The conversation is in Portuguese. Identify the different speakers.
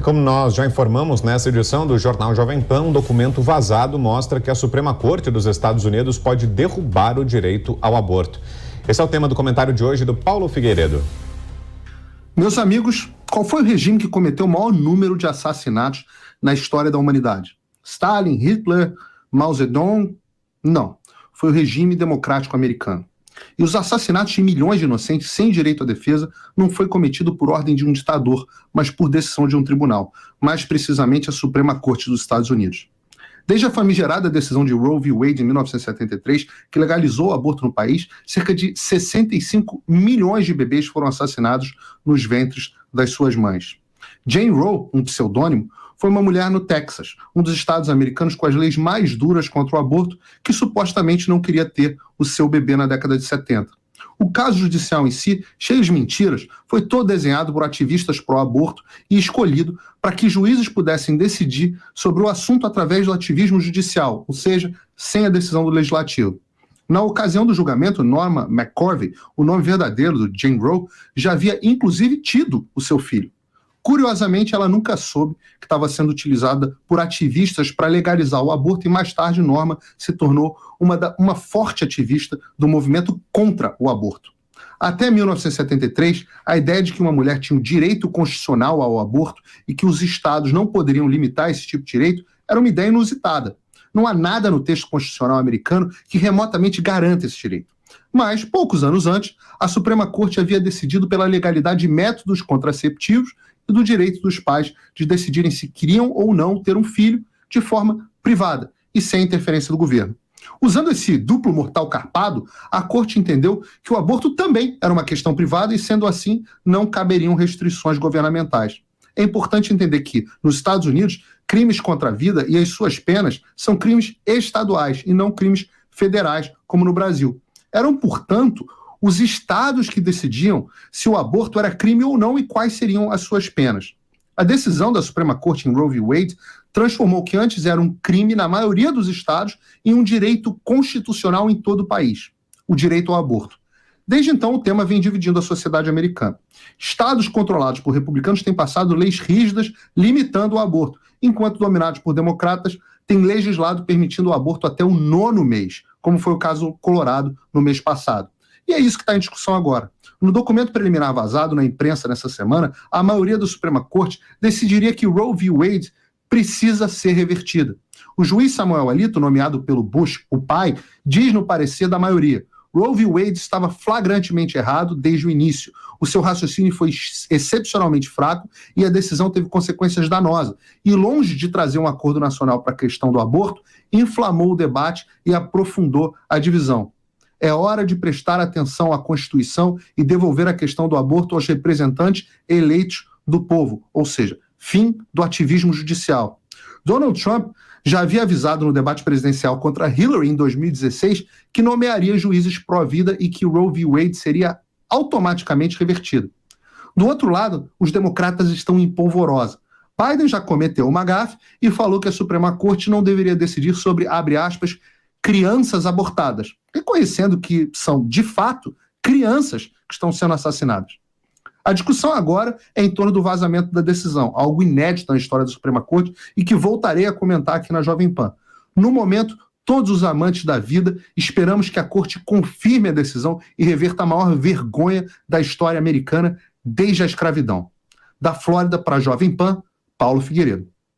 Speaker 1: Como nós já informamos nessa edição do Jornal Jovem Pan, um documento vazado mostra que a Suprema Corte dos Estados Unidos pode derrubar o direito ao aborto. Esse é o tema do comentário de hoje do Paulo Figueiredo.
Speaker 2: Meus amigos, qual foi o regime que cometeu o maior número de assassinatos na história da humanidade? Stalin, Hitler, Mao Zedong? Não, foi o regime democrático americano. E os assassinatos de milhões de inocentes sem direito à defesa não foi cometido por ordem de um ditador, mas por decisão de um tribunal, mais precisamente a Suprema Corte dos Estados Unidos. Desde a famigerada decisão de Roe v. Wade em 1973, que legalizou o aborto no país, cerca de 65 milhões de bebês foram assassinados nos ventres das suas mães. Jane Roe, um pseudônimo, foi uma mulher no Texas, um dos estados americanos com as leis mais duras contra o aborto, que supostamente não queria ter o seu bebê na década de 70. O caso judicial em si, cheio de mentiras, foi todo desenhado por ativistas pró-aborto e escolhido para que juízes pudessem decidir sobre o assunto através do ativismo judicial, ou seja, sem a decisão do legislativo. Na ocasião do julgamento, Norma McCorvey, o nome verdadeiro do Jane Roe, já havia inclusive tido o seu filho. Curiosamente, ela nunca soube que estava sendo utilizada por ativistas para legalizar o aborto e mais tarde Norma se tornou uma forte ativista do movimento contra o aborto. Até 1973, a ideia de que uma mulher tinha o direito constitucional ao aborto e que os estados não poderiam limitar esse tipo de direito era uma ideia inusitada. Não há nada no texto constitucional americano que remotamente garanta esse direito. Mas, poucos anos antes, a Suprema Corte havia decidido pela legalidade de métodos contraceptivos e do direito dos pais de decidirem se queriam ou não ter um filho de forma privada e sem interferência do governo. Usando esse duplo mortal carpado, a Corte entendeu que o aborto também era uma questão privada e, sendo assim, não caberiam restrições governamentais. É importante entender que, nos Estados Unidos, crimes contra a vida e as suas penas são crimes estaduais e não crimes federais, como no Brasil. Eram, portanto, os estados que decidiam se o aborto era crime ou não e quais seriam as suas penas. A decisão da Suprema Corte em Roe v. Wade transformou o que antes era um crime na maioria dos estados em um direito constitucional em todo o país, o direito ao aborto. Desde então, o tema vem dividindo a sociedade americana. Estados controlados por republicanos têm passado leis rígidas limitando o aborto, enquanto dominados por democratas têm legislado permitindo o aborto até o 9º mês, como foi o caso Colorado no mês passado. E é isso que está em discussão agora. No documento preliminar vazado na imprensa nessa semana, a maioria da Suprema Corte decidiria que Roe v. Wade precisa ser revertida. O juiz Samuel Alito, nomeado pelo Bush, o pai, diz no parecer da maioria: Roe v. Wade estava flagrantemente errado desde o início. O seu raciocínio foi excepcionalmente fraco e a decisão teve consequências danosas. E longe de trazer um acordo nacional para a questão do aborto, inflamou o debate e aprofundou a divisão. É hora de prestar atenção à Constituição e devolver a questão do aborto aos representantes eleitos do povo, ou seja, fim do ativismo judicial. Donald Trump já havia avisado no debate presidencial contra Hillary em 2016 que nomearia juízes pró-vida e que Roe v. Wade seria automaticamente revertido. Do outro lado, os democratas estão em polvorosa. Biden já cometeu uma gafe e falou que a Suprema Corte não deveria decidir sobre, abre aspas, crianças abortadas, reconhecendo que são, de fato, crianças que estão sendo assassinadas. A discussão agora é em torno do vazamento da decisão, algo inédito na história da Suprema Corte e que voltarei a comentar aqui na Jovem Pan. No momento, todos os amantes da vida esperamos que a Corte confirme a decisão e reverta a maior vergonha da história americana desde a escravidão. Da Flórida para a Jovem Pan, Paulo Figueiredo.